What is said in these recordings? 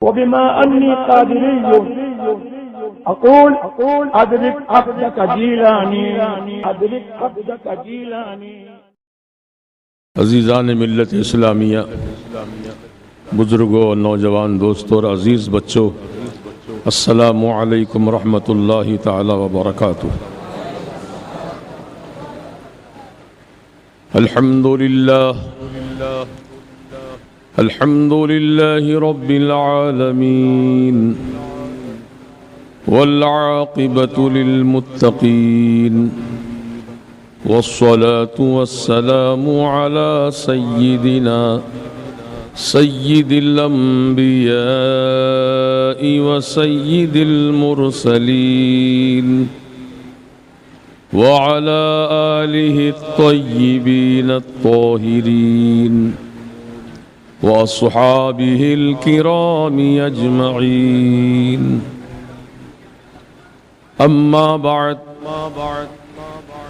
وبما أني قادري أقول أدرك عبدك جیلانی أدرك عبدك جیلانی۔ عزیزان ملت اسلامیہ، بزرگوں اور نوجوان دوستوں اور عزیز بچوں، السلام علیکم ورحمۃ اللہ تعالی وبرکاتہ۔ الحمد للہ رب العالمین والعاقبۃ للمتقین والصلاة والسلام على سيد الأنبياء وسيد المرسلين وعلى آله الطيبين الطاهرين وأصحابه الكرام أجمعين، أما بعد،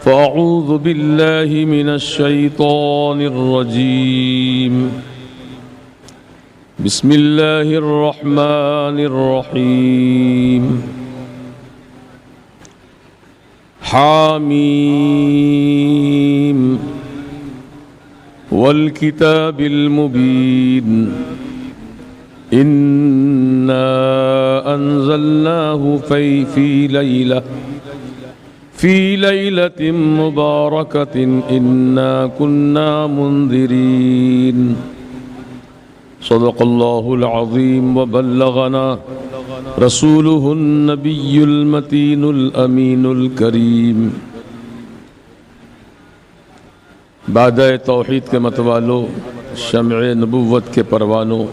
فأعوذ بالله من الشيطان الرجيم، بسم الله الرحمن الرحيم، حاميم والكتاب المبين، إنا أنزلناه في ليلة مباركة إنا كنا منذرين، صدق الله العظيم وبلغنا رسوله النبي المتين الأمين الكريم۔ بعد توحید کے متوالو، شمع نبوت کے پروانوں،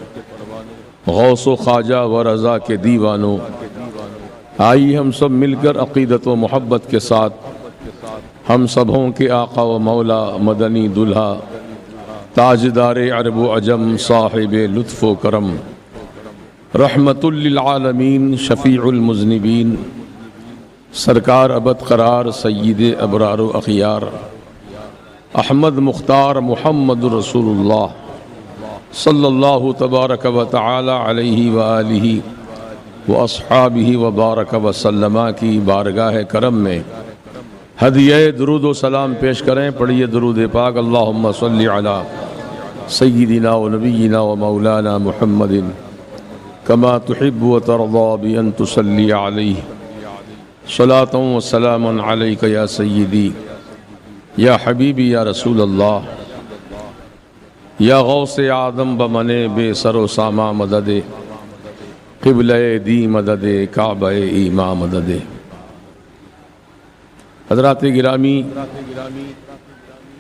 غوث و خواجہ و رضا کے دیوانوں، آئیے ہم سب مل کر عقیدت و محبت کے ساتھ ہم سبوں کے آقا و مولا مدنی دلہا، تاجدار عرب و عجم، صاحب لطف و کرم، رحمت للعالمین، شفیع المذنبین، سرکار ابد قرار سید ابرار و اخیار، احمد مختار محمد رسول اللہ صلی اللہ تبارک و تعالی علیہ وآلہ واصحابہ وبارک وسلم کی بارگاہ کرم میں ہدیہ درود و سلام پیش کریں۔ پڑھیے درود پاک، اللہم صلی علی سیدنا و نبینا و مولانا محمد کما تحب و ترضى بأن تصلی علیہ صلاۃ و سلام علیک یا سیدی یا حبیبی یا رسول اللہ، یا غوث آدم بمن بے سر و ساما مدد، قبلہ دی مدد، کعبہ ایما مدد۔ حضرات گرامی،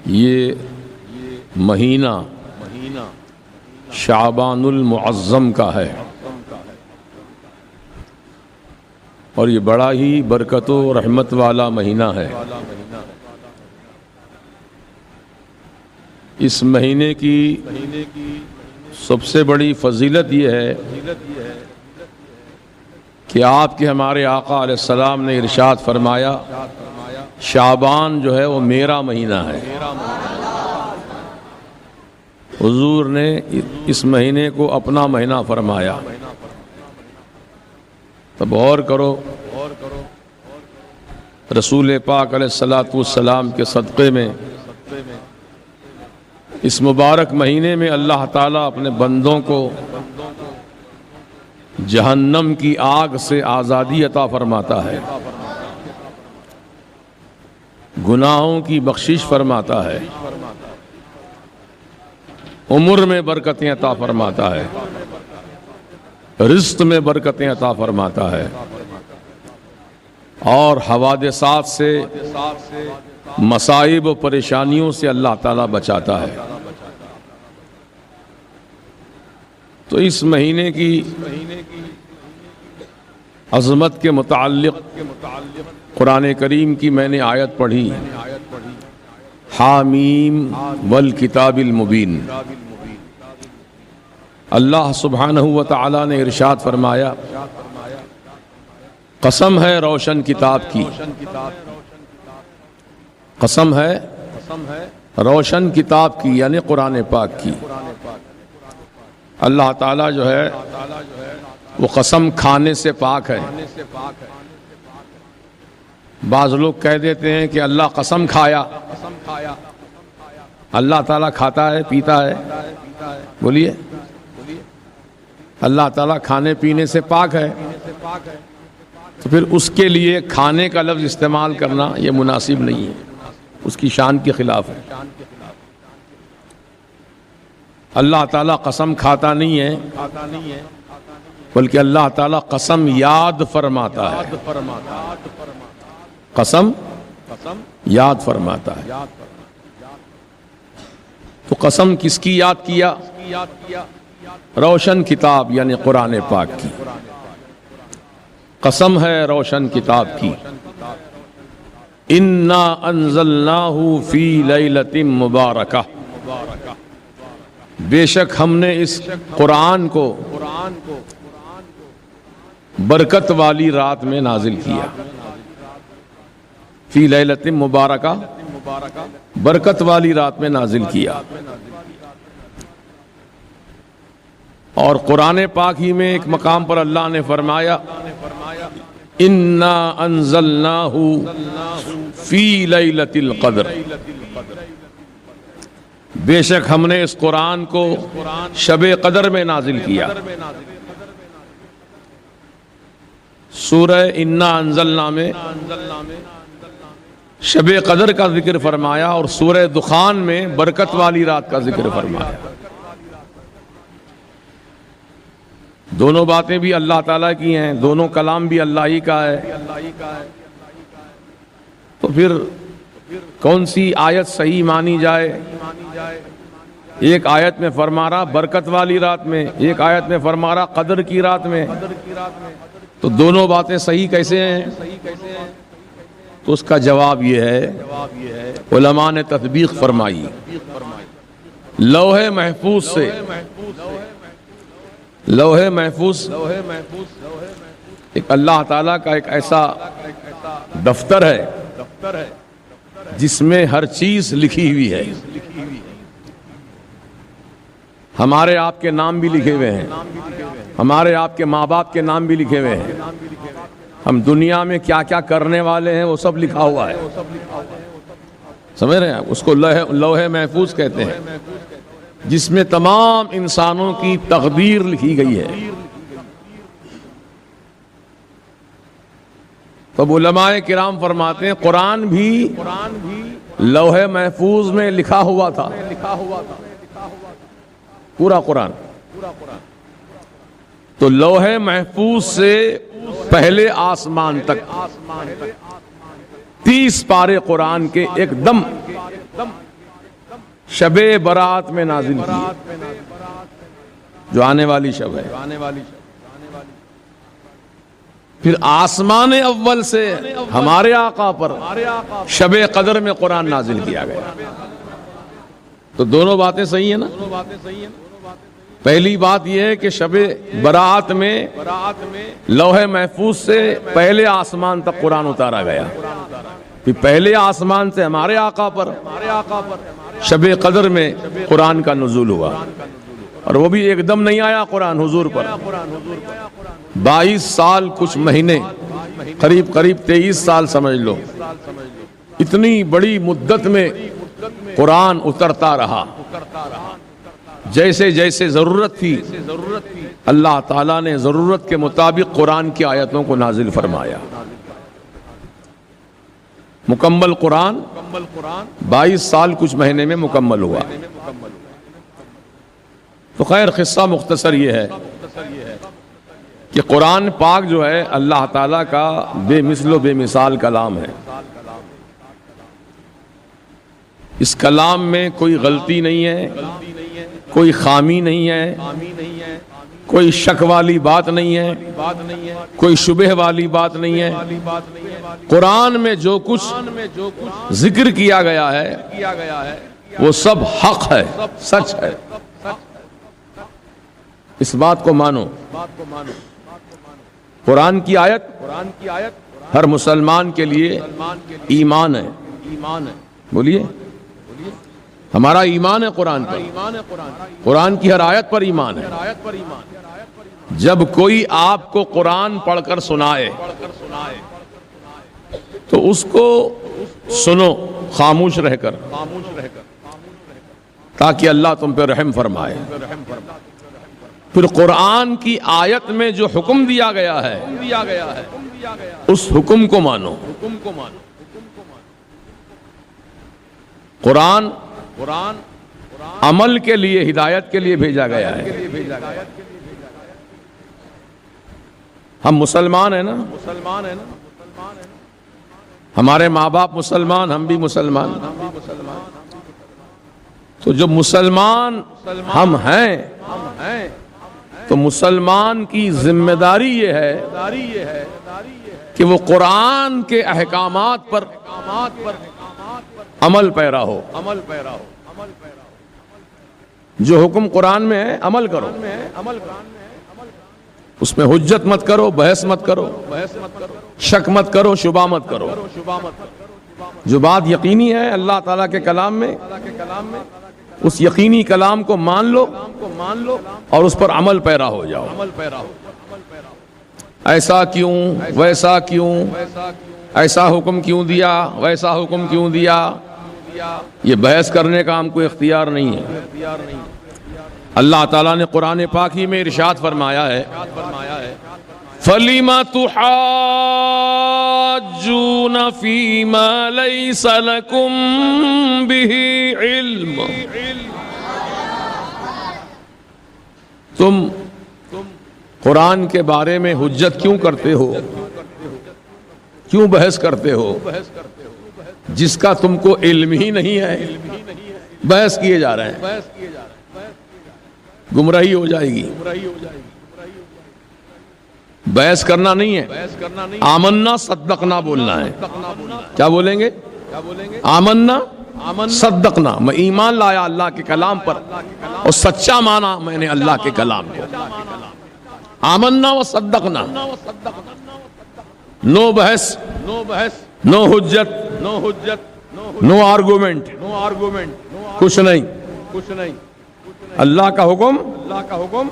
یہ مہینہ شعبان المعظم کا ہے، اور یہ بڑا ہی برکت و رحمت والا مہینہ ہے۔ اس مہینے کی سب سے بڑی فضیلت یہ ہے کہ آپ کے ہمارے آقا علیہ السلام نے ارشاد فرمایا، شعبان جو ہے وہ میرا مہینہ ہے۔ حضور نے اس مہینے کو اپنا مہینہ فرمایا۔ تب غور کرو، رسول پاک علیہ السلام کے صدقے میں اس مبارک مہینے میں اللہ تعالیٰ اپنے بندوں کو جہنم کی آگ سے آزادی عطا فرماتا ہے، گناہوں کی بخشش فرماتا ہے، عمر میں برکتیں عطا فرماتا ہے، رزق میں برکتیں عطا فرماتا ہے، اور حوادثات سے، مصائب و پریشانیوں سے اللہ تعالیٰ بچاتا ہے۔ تو اس مہینے کی عظمت کے متعلق قرآن کریم کی میں نے آیت پڑھی، حامیم والکتاب المبین۔ اللہ سبحانہ و تعالی نے ارشاد فرمایا، قسم ہے روشن کتاب کی، قسم ہے روشن کتاب کی، یعنی قرآن پاک کی، اللہ تعالیٰ جو ہے وہ قسم کھانے سے پاک ہے. بعض لوگ کہہ دیتے ہیں کہ اللہ قسم کھایا. اللہ تعالیٰ کھاتا ہے پیتا ہے؟ بولیے. اللہ تعالیٰ کھانے پینے سے پاک ہے تو پھر اس کے لیے کھانے کا لفظ استعمال کرنا یہ مناسب نہیں ہے، اس کی شان کے خلاف ہے. اللہ تعالیٰ قسم کھاتا نہیں ہے بلکہ اللہ تعالیٰ قسم یاد فرماتا ہے. قسم یاد فرماتا ہے. تو قسم کس کی یاد کیا؟ روشن کتاب یعنی قرآن پاک کی قسم ہے، روشن کتاب کی. انا انزلناہ فی لیلۃ مبارکہ، بے شک ہم نے اس قرآن کو برکت والی رات میں نازل کیا. فی لیلۃ مبارکہ، برکت والی رات میں نازل کیا. اور قرآن پاک ہی میں ایک مقام پر اللہ نے فرمایا انا انزلناہ فی لیلۃ القدر، بے شک ہم نے اس قرآن کو شب قدر میں نازل کیا. سورہ انا انزلنا میں شب قدر کا ذکر فرمایا اور سورہ دخان میں برکت والی رات کا ذکر فرمایا. دونوں باتیں بھی اللہ تعالیٰ کی ہیں، دونوں کلام بھی اللہ ہی کا ہے. تو پھر کون سی آیت صحیح مانی جائے؟ ایک آیت میں فرما رہا برکت والی رات میں، ایک آیت میں فرما رہا قدر کی رات میں، تو دونوں باتیں صحیح کیسے ہیں؟ تو اس کا جواب یہ ہے علماء نے تطبیق فرمائی. لوح محفوظ سے، لوح محفوظ ایک اللہ تعالیٰ کا ایک ایسا دفتر ہے جس میں ہر چیز لکھی ہوئی ہے. ہمارے آپ کے نام بھی لکھے ہوئے ہیں، ہمارے آپ کے ماں باپ کے نام بھی لکھے ہوئے ہیں، ہم دنیا میں کیا کیا کرنے والے ہیں وہ سب لکھا ہوا ہے. سمجھ رہے ہیں؟ اس کو لوح محفوظ کہتے ہیں جس میں تمام انسانوں کی تقدیر لکھی گئی ہے. تو علماء کرام فرماتے ہیں قرآن بھی لوح محفوظ میں لکھا ہوا تھا. پورا قرآن. تو لوح محفوظ سے پہلے آسمان تک 30 پارے قرآن کے ایک دم شب برات میں نازل کی، جو آنے والی شب ہے. پھر آسمان اول سے ہمارے آقا پر شب قدر میں قرآن نازل کیا گیا. تو دونوں باتیں صحیح ہیں نا. پہلی بات یہ ہے کہ شب برات میں لوح محفوظ سے پہلے آسمان تک قرآن اتارا گیا. پھر پہلے آسمان سے ہمارے آقا پر شب قدر میں قرآن کا نزول ہوا. اور وہ بھی ایک دم نہیں آیا قرآن حضور پر. 22 سال کچھ مہینے، قریب 23 سال سمجھ لو، اتنی بڑی مدت میں قرآن اترتا رہا. جیسے جیسے ضرورت تھی اللہ تعالیٰ نے ضرورت کے مطابق قرآن کی آیتوں کو نازل فرمایا. مکمل قرآن 22 سال کچھ مہینے میں مکمل ہوا. تو خیر قصہ مختصر یہ ہے کہ قرآن پاک جو ہے اللہ تعالیٰ کا بے مثل و بے مثال کلام ہے. اس کلام میں کوئی غلطی نہیں ہے، کوئی خامی نہیں ہے، کوئی شک والی بات نہیں ہے، کوئی شبہ والی بات نہیں ہے. قرآن میں جو کچھ ذکر کیا گیا ہے وہ سب حق ہے، سچ ہے. اس بات کو مانو. قرآن کی آیت ہر مسلمان کے لیے ایمان ہے. بولیے، ہمارا ایمان ہے قرآن پر، قرآن کی ہر آیت پر ایمان ہے۔ جب کوئی آپ کو قرآن پڑھ کر سنائے تو اس کو سنو خاموش رہ کر، تاکہ اللہ تم پہ رحم فرمائے۔ پھر قرآن کی آیت میں جو حکم دیا گیا ہے اس حکم کو مانو۔ قرآن عمل کے لیے، ہدایت کے لیے بھیجا گیا ہے۔ ہم مسلمان ہیں نا، ہمارے ماں باپ مسلمان، ہم بھی مسلمان، تو جو مسلمان ہم ہیں تو مسلمان کی ذمہ داری یہ ہے کہ وہ قرآن کے احکامات پر عمل پیرا ہو۔ جو حکم قرآن میں ہے عمل کرو، اس میں حجت مت کرو، بحث مت کرو، شک مت کرو، شبہ مت کرو۔ جو بات یقینی ہے اللہ تعالیٰ کے کلام میں، اس یقینی کلام کو مان لو اور اس پر عمل پیرا ہو جاؤ۔ ایسا کیوں، ویسا کیوں، ایسا حکم کیوں دیا، ویسا حکم کیوں دیا، یہ بحث کرنے کا ہم کو اختیار نہیں ہے۔ اللہ تعالیٰ نے قرآن پاک ہی میں ارشاد فرمایا ہے، فَلِمَ تُحَاجُّونَ فِي مَا لَيْسَ لَكُمْ بِهِ عِلْمٌ۔ تم قرآن کے بارے میں حجت کیوں کرتے ہو، کیوں بحث کرتے ہو جس کا تم کو علم ہی نہیں ہے؟ بحث کیے جا رہے ہیں، گمراہی ہو جائے گی۔ بحث کرنا نہیں ہے، آمنا صدقنا بولنا ہے۔ کیا بولیں گے؟ آمنا صدقنا، میں ایمان لایا اللہ کے کلام پر اور سچا مانا میں نے اللہ کے کلام کو۔ آمنا و صدقنا، نو بحث، نو حجت، نو آرگومنٹ، کچھ نہیں۔ اللہ کا حکم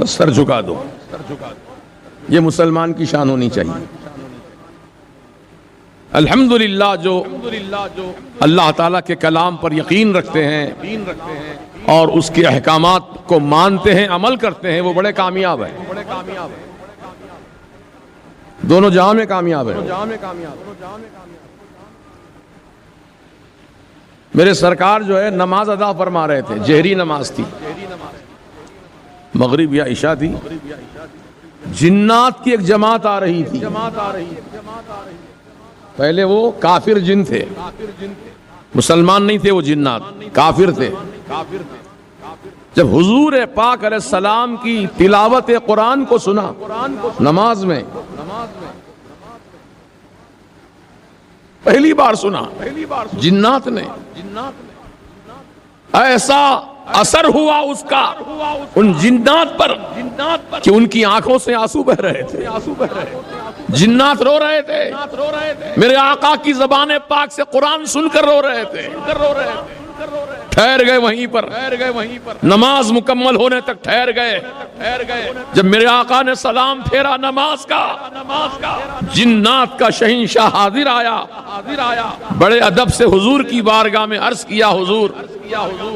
سر جھکا دو۔ یہ مسلمان کی شان ہونی چاہیے۔ الحمدللہ جو اللہ تعالیٰ کے کلام پر یقین رکھتے ہیں اور اس کے احکامات کو مانتے ہیں، عمل کرتے ہیں، وہ بڑے کامیاب ہیں، دونوں جہاں میں کامیاب ہیں۔ میرے سرکار جو ہے نماز ادا فرما رہے تھے، جہری نماز تھی، مغرب یا عشاء تھی، جنات کی ایک جماعت آ رہی تھی۔ پہلے وہ کافر جن تھے، مسلمان نہیں تھے، وہ جنات کافر تھے۔ جب حضور پاک علیہ السلام کی تلاوت قرآن کو سنا نماز میں، پہلی بار سنا جنات نے، ایسا اثر ہوا اس کا ان جنات پر کہ ان کی آنکھوں سے آنسو بہ رہے تھے، جنات رو رہے تھے، میرے آقا کی زبان پاک سے قرآن سن کر رو رہے تھے۔ ٹھہر گئے وہیں پر، نماز مکمل ہونے تک ٹھہر گئے۔ جب میرے آقا نے سلام پھیرا نماز کا، جنات کا شہنشاہ حاضر آیا، بڑے ادب سے حضور کی بارگاہ میں عرض کیا، حضور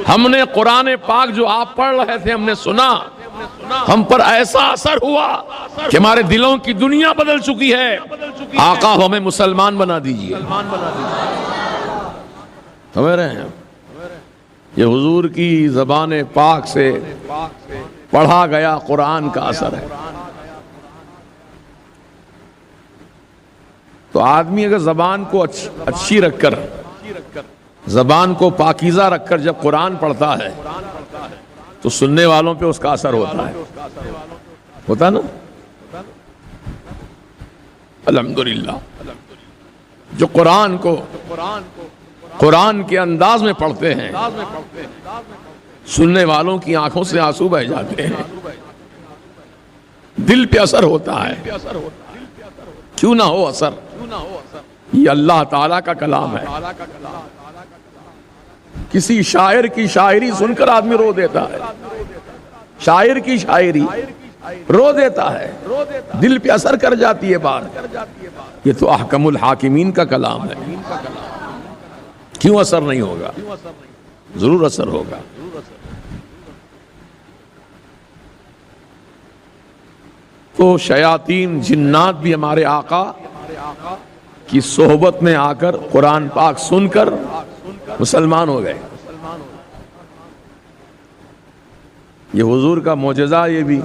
ہم نے قرآن پاک جو آپ پڑھ رہے تھے ہم نے سنا، ہم پر ایسا اثر ہوا کہ ہمارے دلوں کی دنیا بدل چکی ہے، آقا ہمیں مسلمان بنا دیجئے۔ سمجھ رہے ہیں؟ یہ حضور کی زبان پاک سے پڑھا گیا قرآن کا اثر ہے۔ تو آدمی اگر زبان کو اچھی رکھ کر، زبان کو پاکیزہ رکھ کر جب قرآن پڑھتا ہے تو سننے والوں پہ اس کا اثر ہوتا ہے نا۔ الحمدللہ جو قرآن کو قرآن کے انداز میں پڑھتے ہیں، سننے والوں کی آنکھوں سے آنسو بہ جاتے ہیں، دل پہ اثر ہوتا ہے۔ کیوں نہ ہو اثر، یہ اللہ تعالیٰ کا کلام ہے۔ کسی شاعر کی شاعری سن کر آدمی رو دیتا ہے، شاعر کی شاعری رو دیتا ہے، دل پہ اثر کر جاتی ہے بات۔ یہ تو احکم الحاکمین کا کلام ہے، کیوں اثر نہیں ہوگا؟ ضرور اثر ہوگا۔ تو شیاطین جنات بھی ہمارے آقا کی صحبت میں آ کر قرآن پاک سن کر مسلمان ہو گئے۔ یہ حضور کا معجزہ، یہ بھی،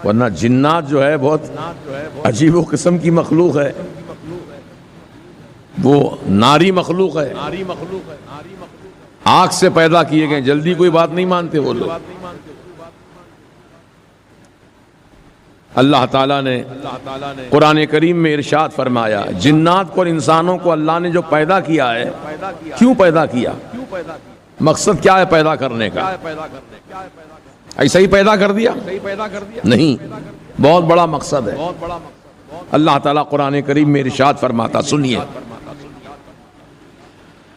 ورنہ جنات جو ہے بہت عجیب و قسم کی مخلوق ہے، وہ ناری مخلوق ہے، آگ سے پیدا کیے گئے، جلدی کوئی بات نہیں مانتے وہ لوگ۔ اللہ تعالیٰ نے قرآن کریم میں ارشاد فرمایا، جنات کو اور انسانوں کو اللہ نے جو پیدا کیا ہے، کیوں پیدا کیا؟ مقصد کیا ہے پیدا کرنے کا؟ ایسا ہی پیدا کر دیا؟ نہیں، بہت بڑا مقصد ہے۔ اللہ تعالیٰ قرآن کریم میں ارشاد فرماتا، سنیے،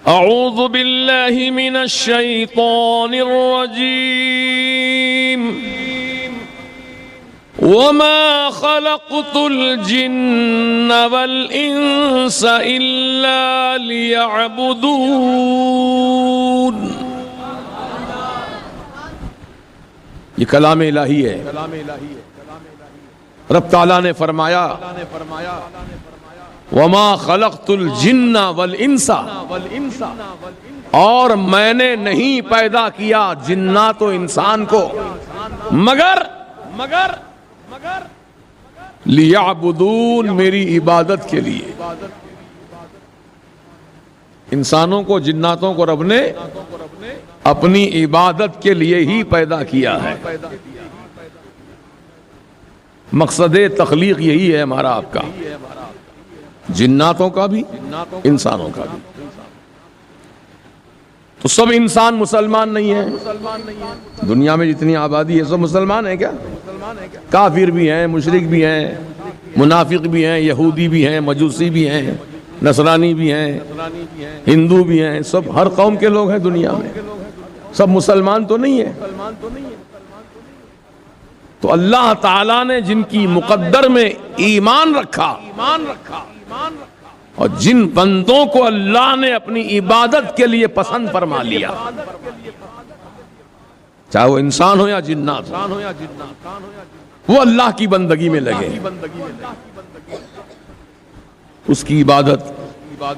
اعوذ باللہ من الشیطان الرجیم وما خلقت الجن والانس الا لیعبدون۔ یہ کلام الہی ہے۔ رب تعالیٰ نے فرمایا، وما خلقت الجن والانس، اور میں نے نہیں پیدا کیا جنات و انسان کو مگر لیعبدون، میری عبادت کے لیے۔ انسانوں کو، جناتوں کو رب نے اپنی عبادت کے لیے ہی پیدا کیا ہے۔ مقصد تخلیق یہی ہے ہمارا، آپ کا، جناتوں کا بھی انسانوں کا بھی۔ تو سب انسان مسلمان نہیں ہیں، دنیا میں جتنی آبادی ہے سب مسلمان ہیں کیا؟ کافر بھی ہیں، مشرک بھی ہیں، منافق بھی ہیں، یہودی بھی ہیں، مجوسی بھی ہیں، نصرانی بھی ہیں، ہندو بھی ہیں، سب ہر قوم کے لوگ ہیں دنیا میں، سب مسلمان تو نہیں ہیں۔ تو اللہ تعالیٰ نے جن کی مقدر میں ایمان رکھا اور جن بندوں کو اللہ نے اپنی عبادت کے لیے پسند فرما لیا، چاہے وہ انسان ہو یا جنات، وہ اللہ کی بندگی میں لگے، اس کی عبادت،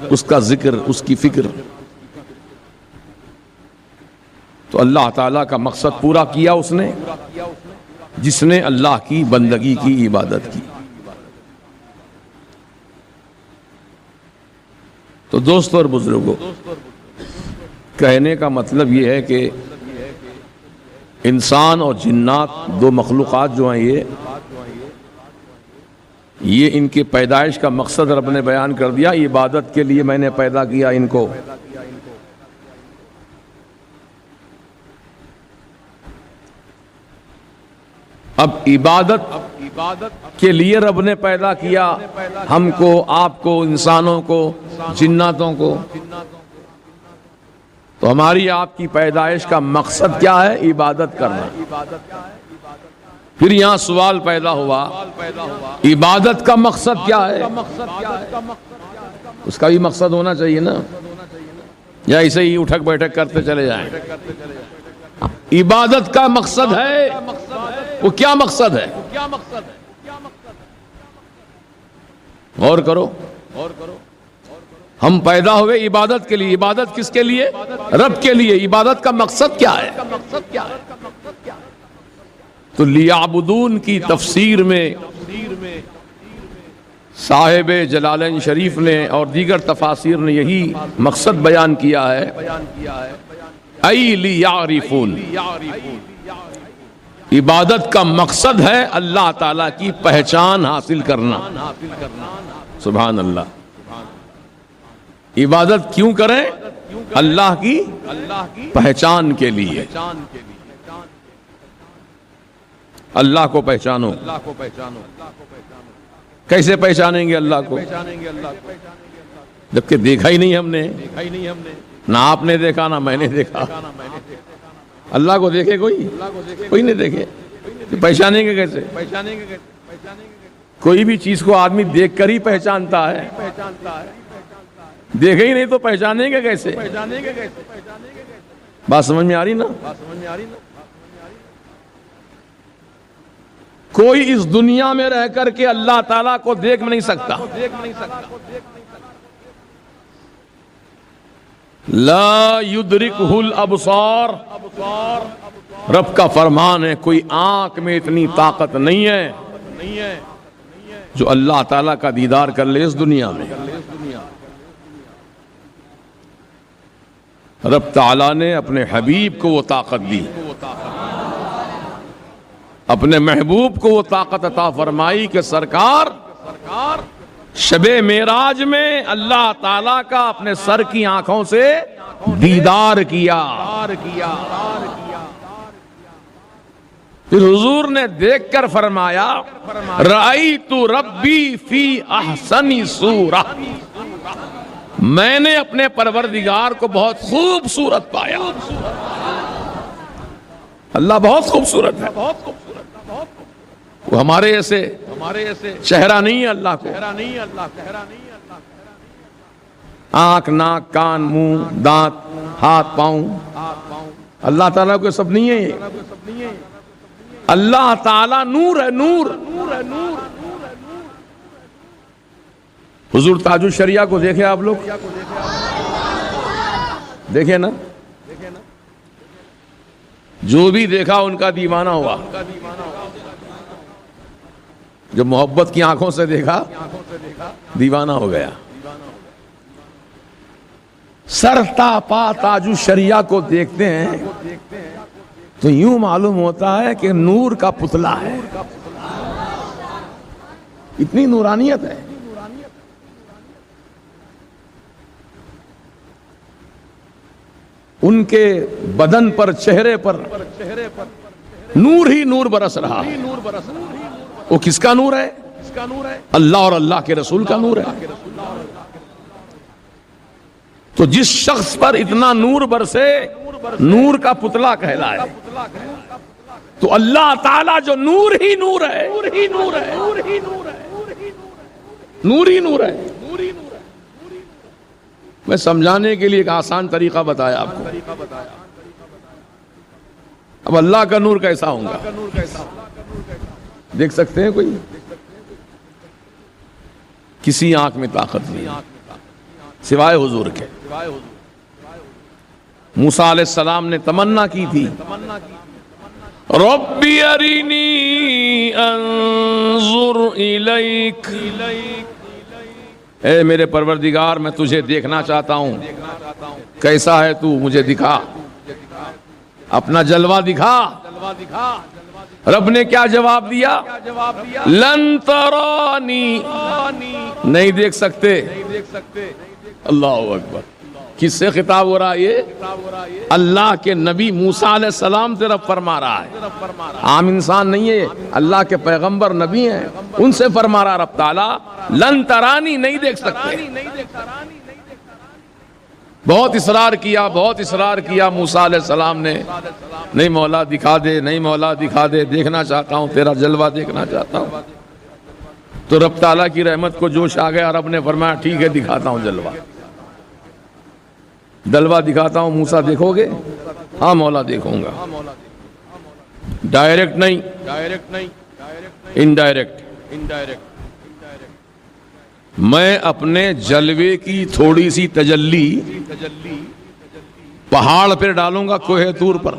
اس کا ذکر، اس کی فکر، تو اللہ تعالیٰ کا مقصد پورا کیا اس نے، جس نے اللہ کی بندگی کی، عبادت کی۔ تو دوستو اور بزرگوں، کہنے کا مطلب یہ ہے کہ انسان اور جنات، دو مخلوقات جو ہیں، یہ ان کی پیدائش کا مقصد رب نے بیان کر دیا، عبادت کے لیے میں نے پیدا کیا ان کو۔ اب عبادت کے لیے رب نے پیدا کیا ہم کو، آپ کو، انسانوں کو، جناتوں کو۔ تو ہماری آپ کی پیدائش کا مقصد کیا ہے؟ عبادت کرنا۔ پھر یہاں سوال پیدا ہوا، عبادت کا مقصد کیا ہے؟ اس کا بھی مقصد ہونا چاہیے نا، یا ایسے ہی اٹھک بیٹھک کرتے چلے جائیں؟ عبادت کا مقصد ہے، وہ کیا مقصد ہے؟ غور کرو۔ ہم پیدا ہوئے عبادت کے لیے، عبادت کس کے لیے؟ رب کے لیے۔ عبادت کا مقصد کیا ہے؟ تو لیعبدون کی تفسیر میں صاحب جلالین شریف نے اور دیگر تفاسیر نے یہی مقصد بیان کیا ہے، ای لیعرفون۔ عبادت کا مقصد ہے اللہ تعالیٰ کی پہچان حاصل کرنا۔ سبحان اللہ۔ عبادت کیوں کریں؟ اللہ کی پہچان کے لیے۔ اللہ کو پہچانو۔ کیسے پہچانیں گے اللہ کو؟ جبکہ دیکھا ہی نہیں ہم نے، نہ آپ نے دیکھا نہ میں نے دیکھا. اللہ کو دیکھے کوئی نہیں دیکھے. پہچانیں گے کیسے؟ کوئی بھی چیز کو آدمی دیکھ کر ہی پہچانتا ہے. دیکھے ہی نہیں تو پہچانیں گے کیسے؟ بات سمجھ میں آ رہی نا؟ کوئی اس دنیا میں رہ کر کے اللہ تعالیٰ کو دیکھ نہیں سکتا. لا یدرکہ الابصار. رب کا فرمان ہے کوئی آنکھ میں اتنی طاقت نہیں ہے جو اللہ تعالیٰ کا دیدار کر لے اس دنیا میں. رب تعالیٰ نے اپنے حبیب کو وہ طاقت دی, اپنے محبوب کو وہ طاقت عطا فرمائی کہ سرکار شب معراج میں اللہ تعالیٰ کا اپنے سر کی آنکھوں سے دیدار کیا. پھر حضور نے دیکھ کر فرمایا رأیت ربی فی احسن صورہ, میں نے اپنے پروردگار کو بہت خوبصورت پایا. اللہ بہت خوبصورت ہے. وہ ہمارے ایسے چہرہ نہیں ہے اللہ کو. آنکھ, ناک, کان, منہ, دانت, ہاتھ, پاؤں, اللہ تعالیٰ کو سب نہیں ہے. اللہ تعالیٰ نور ہے, نور. حضور تاج الشریعہ کو دیکھے آپ لوگ؟ دیکھے نا؟ جو بھی دیکھا ان کا دیوانہ ہوا. جب محبت کی آنکھوں سے دیکھا دیوانہ ہو گیا. سر تا پا تاج الشریعہ کو دیکھتے ہیں تو یوں معلوم ہوتا ہے کہ نور کا پتلا ہے. اتنی نورانیت ہے. ان کے بدن پر, چہرے پر نور ہی نور برس رہا ہے. وہ کس کا نور ہے؟ اللہ اور اللہ کے رسول کا نور ہے. تو جس شخص پر اتنا نور برسے نور کا پتلا کہلائے. تو اللہ تعالیٰ جو نور ہی نور ہے, نور ہی نور ہے. میں سمجھانے کے لیے ایک آسان طریقہ بتایا آپ کو. اب اللہ کا نور کیسا ہوگا دیکھ سکتے ہیں؟ کوئی کسی آنکھ میں طاقت نہیں سوائے حضور کے. موسیٰ علیہ السلام نے تمنا کی تھی ربی ارینی انظر الیک, اے میرے پروردگار میں تجھے دیکھنا چاہتا ہوں, کیسا ہے تو مجھے دکھا, اپنا جلوہ دکھا. رب نے کیا جواب دیا؟ لن ترانی, نہیں دیکھ سکتے. اللہ اکبر. کس سے خطاب ہو رہا ہے یہ؟ اللہ کے نبی موسیٰ علیہ السلام سے رب فرما رہا ہے. عام انسان نہیں ہے, اللہ کے پیغمبر نبی ہیں, ان سے فرما رہا رب تعالیٰ لن ترانی, نہیں دیکھ سکتے. بہت اصرار کیا موسیٰ علیہ السلام نے, نہیں مولا دکھا دے, نہیں مولا دکھا دے, دیکھنا چاہتا ہوں, تیرا جلوہ دیکھنا چاہتا ہوں. تو رب تعالیٰ کی رحمت کو جوش آ گیا. رب نے فرمایا ٹھیک ہے دکھاتا ہوں جلوہ. جلوہ دکھاتا ہوں. موسیٰ دیکھو گے؟ ہاں مولا دیکھوں گا. ڈائریکٹ نہیں, انڈائریکٹ. میں اپنے جلوے کی تھوڑی سی تجلی پہاڑ پر ڈالوں گا, کوہ طور پر.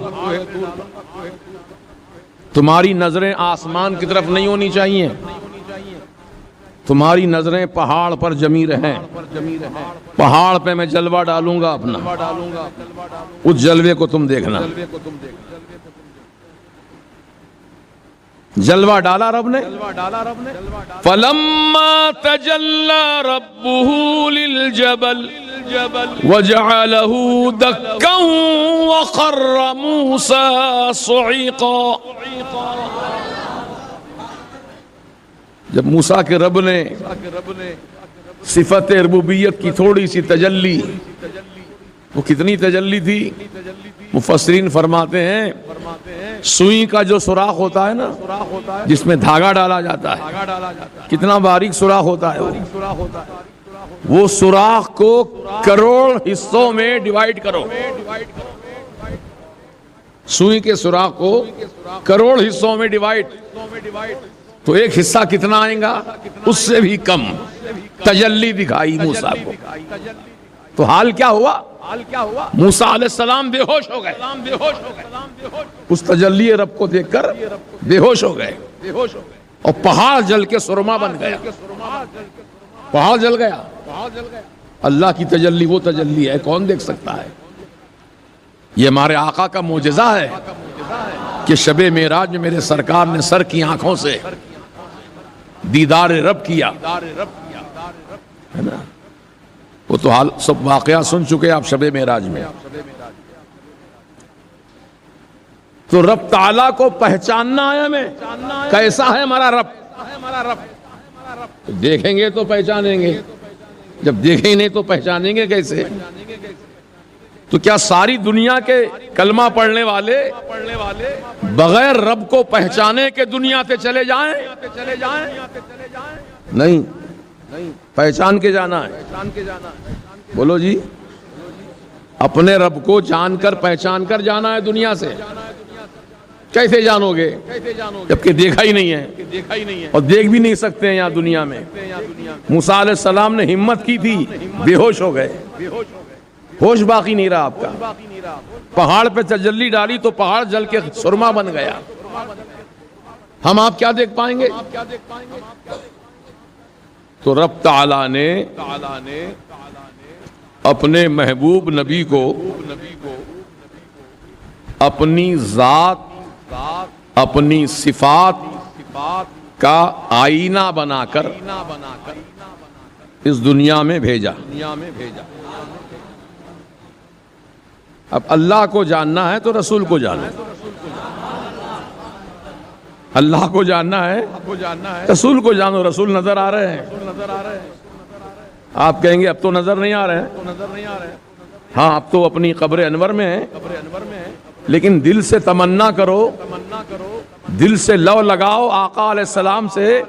تمہاری نظریں آسمان کی طرف نہیں ہونی چاہیے, تمہاری نظریں پہاڑ پر جمی رہیں. پہاڑ پہ میں جلوہ ڈالوں گا اپنا, اس جلوے کو تم دیکھنا. جلوہ ڈالا رب نے. فَلَمَّا تَجَلَّى رَبُّهُ لِلْجَبَلِ وَجَعَلَهُ دَكًّا وَخَرَّ مُوسَى صُعِقًا. جب موسیٰ کے رب نے صفت ربوبیت کی تھوڑی سی تجلی وہ کتنی تجلی تھی؟ مفسرین فرماتے ہیں سوئی کا جو سوراخ ہوتا ہے نا، جس میں دھاگا ڈالا جاتا ہے، کتنا باریک سوراخ ہوتا ہے وہ سوراخ کو کروڑ حصوں میں ڈیوائیڈ کرو، سوئی کے سوراخ کو کروڑ حصوں میں ڈیوائیڈ، تو ایک حصہ کتنا آئے گا؟ اس سے بھی کم تجلی دکھائی موسیٰ کو۔ تو حال کیا ہوا؟ موسیٰ علیہ السلام بے ہوش ہو گئے، اس تجلی رب کو دیکھ کر بے ہوش ہو گئے، اور پہاڑ جل کے سرما بن گیا، پہاڑ جل گیا۔ اللہ کی تجلی وہ تجلی ہے، کون دیکھ سکتا ہے؟ یہ ہمارے آقا کا معجزہ ہے کہ شب معراج میں میرے سرکار نے سر کی آنکھوں سے دیدار رب کیا ہے نا۔ وہ تو حال سب واقعہ سن چکے آپ شب معراج میں۔ تو رب تعالیٰ کو پہچاننا ہے ہمیں، کیسا ہے ہمارا رب؟ دیکھیں گے تو پہچانیں گے، جب دیکھیں نہیں تو پہچانیں گے کیسے؟ تو کیا ساری دنیا کے کلمہ پڑھنے والے بغیر رب کو پہچانے کے دنیا سے چلے جائیں؟ نہیں، پہچان کے جانا ہے۔ بولو جی، اپنے رب کو جان کر پہچان کر جانا ہے دنیا سے۔ کیسے جانو گے جبکہ دیکھا ہی نہیں ہے، اور دیکھ بھی نہیں سکتے ہیں یہاں دنیا میں۔ موسیٰ علیہ السلام نے ہمت کی تھی، بے ہوش ہو گئے، ہوش باقی نہیں رہا آپ کا۔ پہاڑ پہ تجلی ڈالی تو پہاڑ جل کے سرما بن گیا۔ ہم آپ کیا دیکھ پائیں گے؟ تو رب تعالیٰ نے اپنے محبوب نبی کو اپنی ذات، اپنی صفات کا آئینہ بنا کر اس دنیا میں بھیجا۔ اب اللہ کو جاننا ہے تو رسول کو جاننا ہے، اللہ کو جاننا ہے رسول کو جانو۔ رسول نظر آ رہے ہیں، آپ کہیں گے اب تو نظر نہیں آ رہے ہیں، ہاں اب تو اپنی قبر انور میں ہیں، لیکن دل سے تمنا کرو، دل سے لو لگاؤ، آقا علیہ السلام سے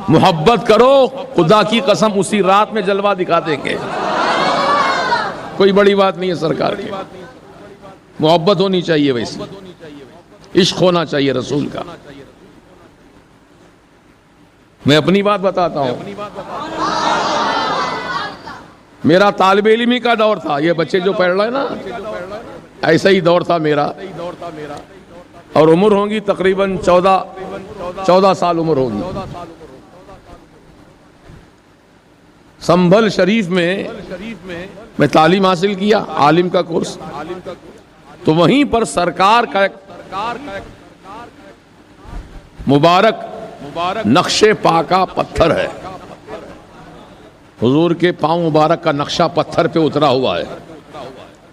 محبت کرو، خدا کی قسم اسی رات میں جلوہ دکھا دیں گے۔ کوئی بڑی بات نہیں ہے سرکار کی، محبت ہونی چاہیے، ویسے عشق ہونا چاہیے رسول کا۔ میں اپنی بات بتاتا ہوں، میرا طالب علمی کا دور تھا، یہ بچے جو پڑھ رہے ہیں نا، ایسا ہی دور تھا میرا، اور عمر ہوں گی تقریباً 14 سال عمر ہوگی۔ سنبھل شریف میں تعلیم حاصل کیا، عالم کا کورس، تو وہیں پر سرکار کا مبارک نقش پاکا پتھر ہے، حضور کے پاؤں مبارک کا نقشہ پتھر پہ اترا ہوا ہے۔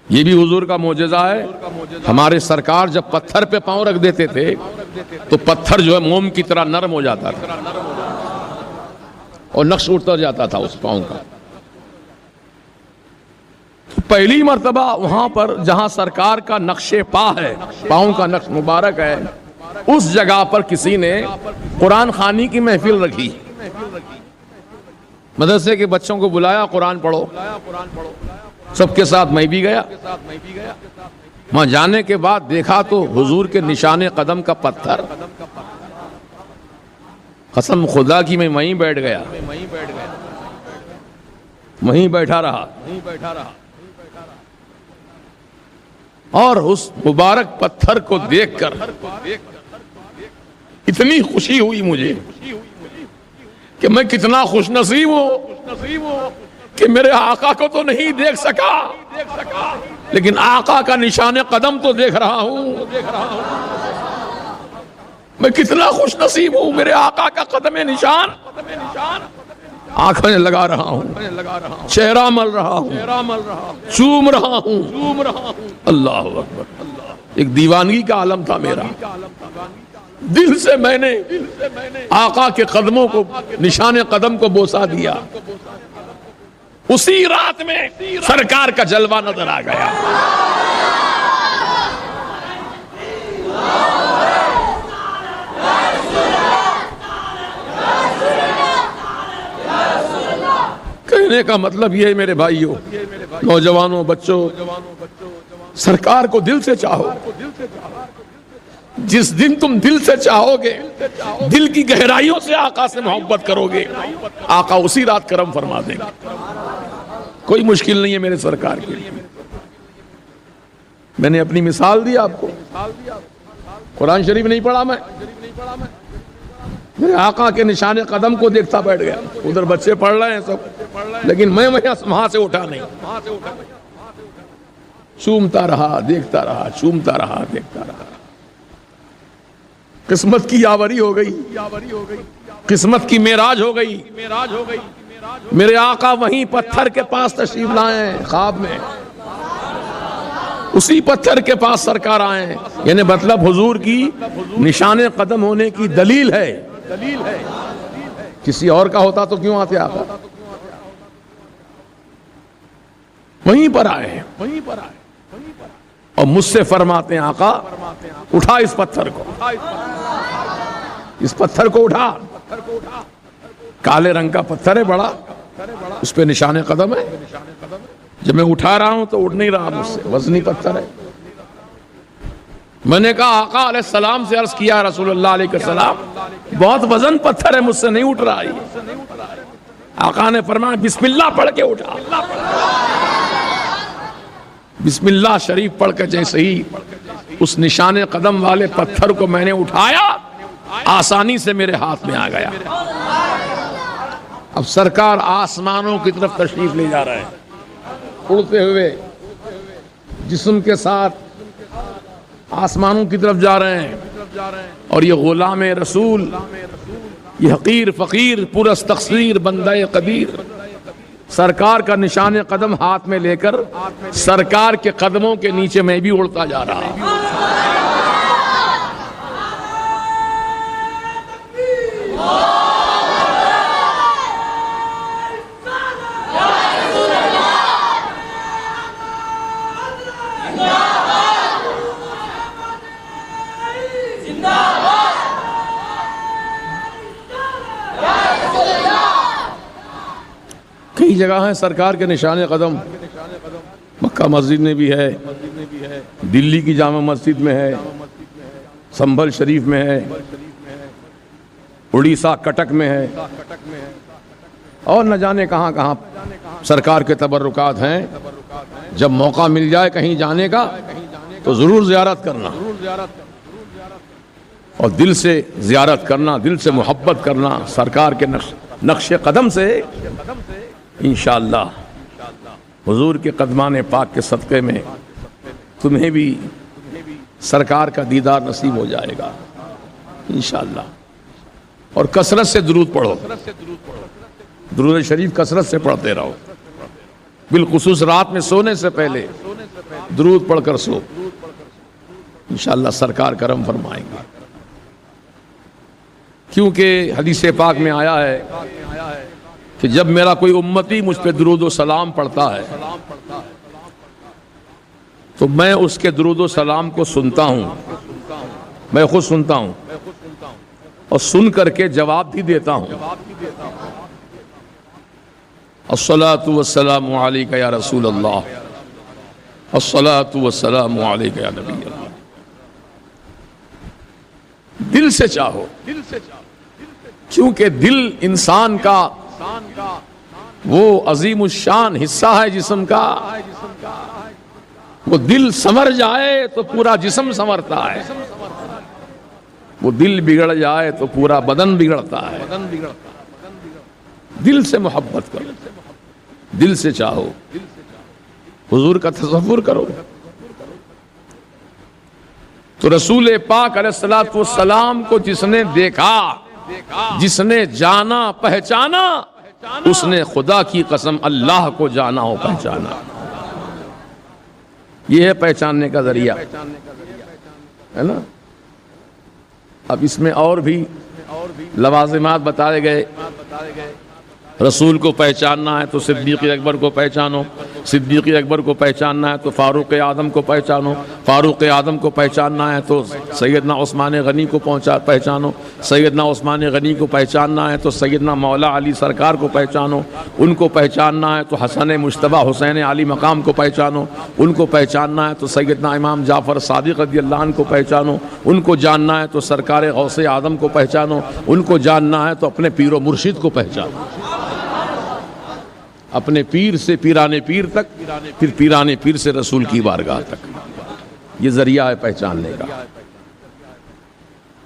یہ بھی حضور کا معجزہ ہے۔ ہمارے سرکار جب پتھر پہ پاؤں رکھ دیتے تھے تو پتھر جو ہے موم کی طرح نرم ہو جاتا تھا اور نقش اتر جاتا تھا اس پاؤں کا۔ پہلی مرتبہ وہاں پر جہاں سرکار کا نقش پا ہے، پاؤں کا نقش مبارک ہے، اس جگہ پر کسی نے قرآن خوانی کی محفل رکھی، مدرسے کے بچوں کو بلایا، قرآن پڑھو۔ سب کے ساتھ میں بھی گیا۔ وہاں جانے کے بعد دیکھا تو حضور کے نشان قدم کا پتھر، قسم خدا کی میں وہیں بیٹھ گیا، وہیں بیٹھا رہا، اور اس مبارک پتھر کو دیکھ کر اتنی خوشی ہوئی مجھے کہ میں کتنا خوش نصیب ہوں کہ میرے آقا کو تو نہیں دیکھ سکا، لیکن آقا کا نشان قدم تو دیکھ رہا ہوں۔ میں کتنا خوش نصیب ہوں، میرے آقا کا قدم نشان آنکھیں لگا رہا ہوں، چہرہ مل رہا ہوں، چوم رہا ہوں۔ اللہ اکبر، ایک دیوانگی کا عالم تھا میرا۔ دل سے میں نے آقا کے قدموں کو، نشان قدم کو بوسا دیا، اسی رات میں سرکار کا جلوہ نظر آ گیا. کہنے کا مطلب یہ ہے میرے بھائیوں، نوجوانوں، بچوں، سرکار کو دل سے چاہو. جس دن تم دل سے چاہو گے، دل کی گہرائیوں سے آقا سے محبت کرو گے، آقا اسی رات کرم فرما دیں گے. کوئی مشکل نہیں ہے میرے سرکار کے لیے. میں نے اپنی مثال دی آپ کو. قرآن شریف نہیں پڑھا میں، میرے آقا کے نشان قدم کو دیکھتا بیٹھ گیا. ادھر بچے پڑھ رہے ہیں سب، لیکن میں وہاں سے اٹھا نہیں. چومتا رہا، دیکھتا رہا، چومتا رہا، دیکھتا رہا. قسمت کی یاوری ہو گئی، قسمت کی معراج ہو گئی. میرے آقا وہیں پتھر کے پاس تشریف لائے ہیں خواب میں. اسی پتھر کے پاس سرکار آئے ہیں. یعنی مطلب حضور کی نشان قدم ہونے کی دلیل ہے. کسی اور کا ہوتا تو کیوں آتے آقا؟ وہیں پر آئے ہیں. اور مجھ سے فرماتے ہیں آقا اٹھا اس پتھر کو، اس پتھر کو اٹھا. کالے رنگ کا پتھر ہے بڑا، اس پہ نشان قدم ہے. جب میں اٹھا رہا ہوں تو اٹھ نہیں رہا مجھ سے، وزنی پتھر ہے. میں نے کہا آقا علیہ السلام سے عرض کیا رسول اللہ علیہ السلام بہت وزن پتھر ہے، مجھ سے نہیں اٹھ رہا. آقا نے فرمایا بسم اللہ پڑھ کے اٹھا. بسم اللہ شریف پڑھ کے جیسے ہی اس نشان قدم والے پتھر کو میں نے اٹھایا، آسانی سے میرے ہاتھ میں آ گیا. اب سرکار آسمانوں کی طرف تشریف لے جا رہے ہیں، اڑتے ہوئے جسم کے ساتھ آسمانوں کی طرف جا رہے ہیں. اور یہ غلام رسول، یہ حقیر فقیر پرس تقصیر بندہ قدیر، سرکار کا نشان قدم ہاتھ میں لے کر سرکار کے قدموں کے نیچے میں بھی اڑتا جا رہا. کئی جگہ ہیں سرکار کے نشان قدم. مکہ مسجد میں بھی ہے، دلی کی جامع مسجد میں ہے، سنبھل شریف میں ہے، اڑیسہ کٹک میں ہے، اور نہ جانے کہاں کہاں سرکار کے تبرکات ہیں. جب موقع مل جائے کہیں جانے کا تو ضرور زیارت کرنا، اور دل سے زیارت کرنا، دل سے محبت کرنا سرکار کے نقش قدم سے. انشاءاللہ حضور کے قدمان پاک کے صدقے میں تمہیں بھی سرکار کا دیدار نصیب ہو جائے گا انشاءاللہ. اور کثرت سے درود پڑھو، درود شریف کثرت سے پڑھتے رہو. بالخصوص رات میں سونے سے پہلے درود پڑھ کر سو، انشاءاللہ سرکار کرم فرمائیں گے. کیونکہ حدیث پاک میں آیا ہے کہ جب میرا کوئی امتی مجھ پہ درود و سلام پڑھتا ہے تو میں اس کے درود و سلام کو سنتا ہوں، میں خود سنتا ہوں اور سن کر کے جواب بھی دیتا ہوں. الصلاۃ والسلام علیک یا رسول اللہ، الصلاۃ والسلام علیک یا نبی اللہ. دل سے چاہو، کیونکہ دل انسان کا وہ عظیم الشان حصہ ہے جسم کا. وہ دل سنور جائے تو پورا جسم سنورتا ہے، وہ دل بگڑ جائے تو پورا بدن بگڑتا ہے. دل سے محبت کرو، دل سے چاہو، حضور کا تصور کرو. تو رسول پاک علیہ الصلوۃ والسلام کو جس نے دیکھا، جس نے جانا پہچانا، اس نے خدا کی قسم اللہ کو جانا ہو پہچانا. یہ ہے پہچاننے کا ذریعہ، ہے نا. اب اس میں اور بھی لوازمات بتائے گئے رسول کو پہچاننا ہے تو صدیق اکبر کو پہچانو، صدیق اکبر کو پہچاننا ہے تو فاروق اعظم کو پہچانو، فاروق اعظم کو پہچاننا ہے تو سیدنا عثمان غنی کو پہچانو، سیدنا عثمان غنی کو پہچاننا ہے تو سیدنا مولا علی سرکار کو پہچانو، ان کو پہچاننا ہے تو حسن مجتبی حسین علی مقام کو پہچانو، ان کو پہچاننا ہے تو سیدنا امام جعفر صادق رضی اللہ عنہ کو پہچانو، ان کو جاننا ہے تو سرکار غوث اعظم کو پہچانو، ان کو جاننا ہے تو اپنے پیر و مرشد کو پہچانو، اپنے پیر سے پیرانے پیر تک، پھر پیرانے پیر سے رسول کی بارگاہ تک، یہ ذریعہ ہے پہچاننے کا۔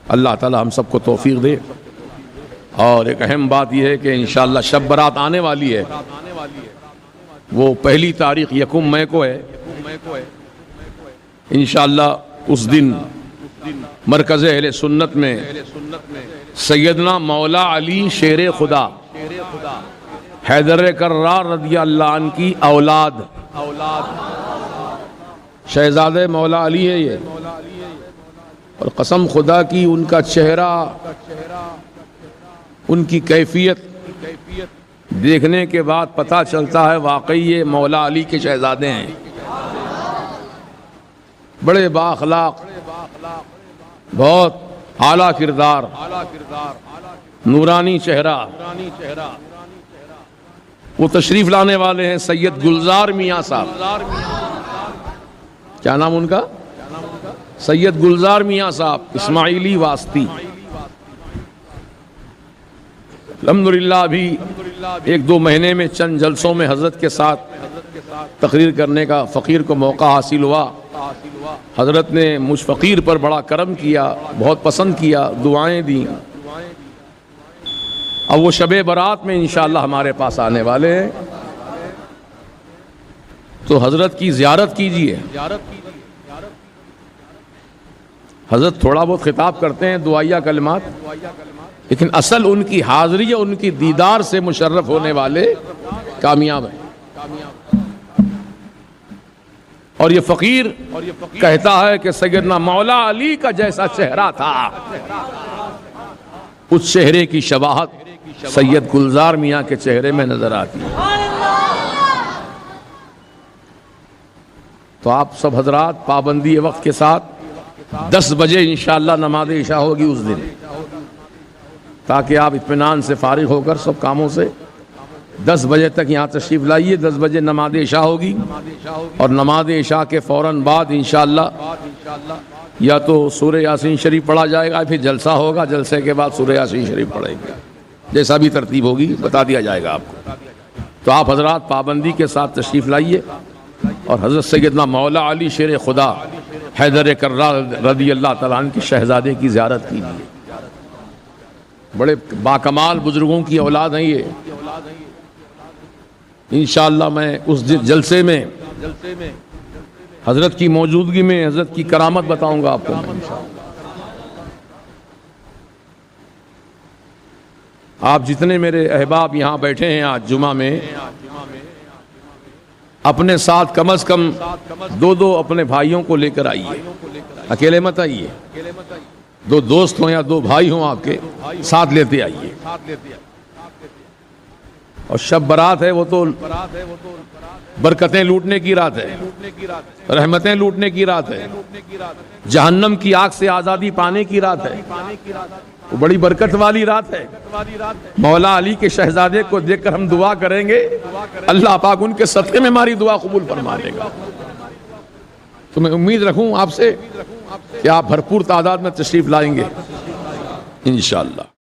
اللہ تعالی ہم سب کو توفیق دے۔ اور ایک اہم بات یہ ہے کہ انشاءاللہ شب برات آنے والی ہے، وہ پہلی تاریخ یکم مئی کو ہے۔ انشاءاللہ اس دن مرکز اہل سنت میں سیدنا مولا علی شیر خدا حیدر کرار رضی اللہ عنہ کی اولاد شہزادہ مولا علی ہے یہ، اور قسم خدا کی ان کا چہرہ، ان کی کیفیت دیکھنے کے بعد پتہ چلتا ہے واقعی یہ مولا علی کے شہزادے ہیں۔ بڑے بااخلاق، بہت اعلیٰ کردار، نورانی چہرہ۔ وہ تشریف لانے والے ہیں سید گلزار میاں صاحب۔ کیا نام ان کا؟ سید گلزار میاں صاحب، اسماعیلی واسطی۔ الحمدللہ ابھی ایک دو مہینے میں چند جلسوں میں حضرت کے ساتھ تقریر کرنے کا فقیر کو موقع حاصل ہوا۔ حضرت نے مجھ فقیر پر بڑا کرم کیا، بہت پسند کیا، دعائیں دیں۔ اب وہ شب برات میں انشاءاللہ ہمارے پاس آنے والے ہیں، تو حضرت کی زیارت کیجیے۔ حضرت تھوڑا بہت خطاب کرتے ہیں، دعائیہ کلمات، لیکن اصل ان کی حاضری اور ان کی دیدار سے مشرف ہونے والے کامیاب ہیں۔ اور یہ فقیر کہتا ہے کہ سیدنا مولا علی کا جیسا چہرہ تھا، اس چہرے کی شباہت سید گلزار میاں کے چہرے میں نظر آتی ہے۔ تو آپ سب حضرات پابندی وقت کے ساتھ 10 بجے انشاءاللہ نماز عشاء ہوگی اس دن، تاکہ آپ اطمینان سے فارغ ہو کر سب کاموں سے 10 بجے تک یہاں تشریف لائیے۔ 10 بجے نماز عشاء ہوگی، اور نماز عشاء کے فوراً بعد انشاءاللہ یا تو سورہ یاسین شریف پڑھا جائے گا، پھر جلسہ ہوگا، جلسے کے بعد سورہ یاسین شریف پڑھے گا، جیسا بھی ترتیب ہوگی بتا دیا جائے گا آپ کو۔ تو آپ حضرات پابندی کے ساتھ تشریف لائیے، اور حضرت سیدنا مولا علی شیر خدا حیدر کرار رضی اللہ تعالیٰ عنہ کے شہزادے کی زیارت کیجیے۔ بڑے باکمال بزرگوں کی اولاد ہیں یہ۔ انشاءاللہ میں اس جلسے میں حضرت کی موجودگی میں حضرت کی کرامت بتاؤں گا آپ کو۔ آپ جتنے میرے احباب یہاں بیٹھے ہیں آج جمعہ میں، اپنے ساتھ کم از کم 2 اپنے بھائیوں کو لے کر آئیے، اکیلے مت آئیے، 2 دوست ہوں یا 2 بھائی ہوں آپ کے ساتھ لیتے آئیے۔ اور شب برات ہے، وہ تو برکتیں لوٹنے کی رات ہے، رحمتیں لوٹنے کی رات ہے، جہنم کی آگ سے آزادی پانے کی رات ہے، وہ بڑی برکت والی رات ہے۔ مولا علی کے شہزادے کو دیکھ کر ہم دعا کریں گے، اللہ پاک ان کے صدقے میں ہماری دعا قبول فرما لے گا۔ تو میں امید رکھوں آپ سے کہ آپ بھرپور تعداد میں تشریف لائیں گے انشاءاللہ۔